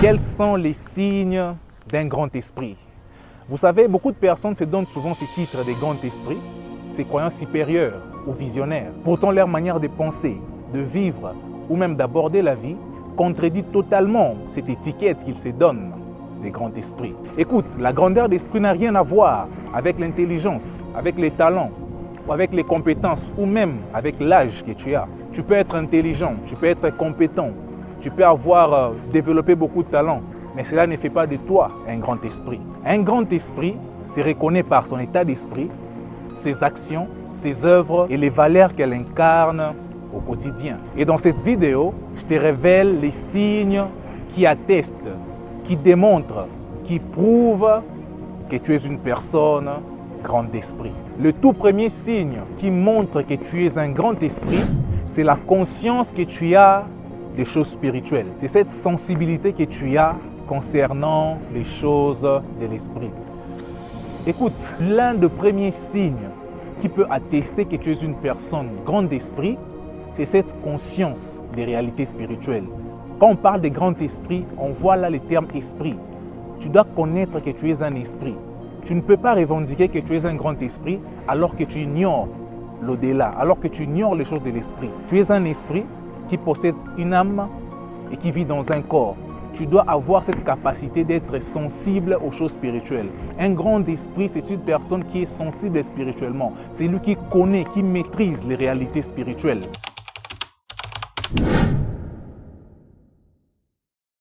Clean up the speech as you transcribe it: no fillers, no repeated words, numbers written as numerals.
Quels sont les signes d'un grand esprit? Vous savez, beaucoup de personnes se donnent souvent ces titres des grands esprits, ces croyances supérieures ou visionnaires. Pourtant, leur manière de penser, de vivre ou même d'aborder la vie contredit totalement cette étiquette qu'ils se donnent des grands esprits. Écoute, la grandeur d'esprit n'a rien à voir avec l'intelligence, avec les talents, ou avec les compétences ou même avec l'âge que tu as. Tu peux être intelligent, tu peux être compétent, tu peux avoir développé beaucoup de talents, mais cela ne fait pas de toi un grand esprit. Un grand esprit se reconnaît par son état d'esprit, ses actions, ses œuvres et les valeurs qu'elle incarne au quotidien. Et dans cette vidéo, je te révèle les signes qui attestent, qui démontrent, qui prouvent que tu es une personne grand esprit. Le tout premier signe qui montre que tu es un grand esprit, c'est la conscience que tu as des choses spirituelles. C'est cette sensibilité que tu as concernant les choses de l'esprit. Écoute, l'un des premiers signes qui peut attester que tu es une personne grande esprit, c'est cette conscience des réalités spirituelles. Quand on parle de grand esprit, on voit là le terme esprit. Tu dois connaître que tu es un esprit. Tu ne peux pas revendiquer que tu es un grand esprit alors que tu ignores l'au-delà, alors que tu ignores les choses de l'esprit. Tu es un esprit qui possède une âme et qui vit dans un corps. Tu dois avoir cette capacité d'être sensible aux choses spirituelles. Un grand esprit, c'est une personne qui est sensible spirituellement. C'est lui qui connaît, qui maîtrise les réalités spirituelles.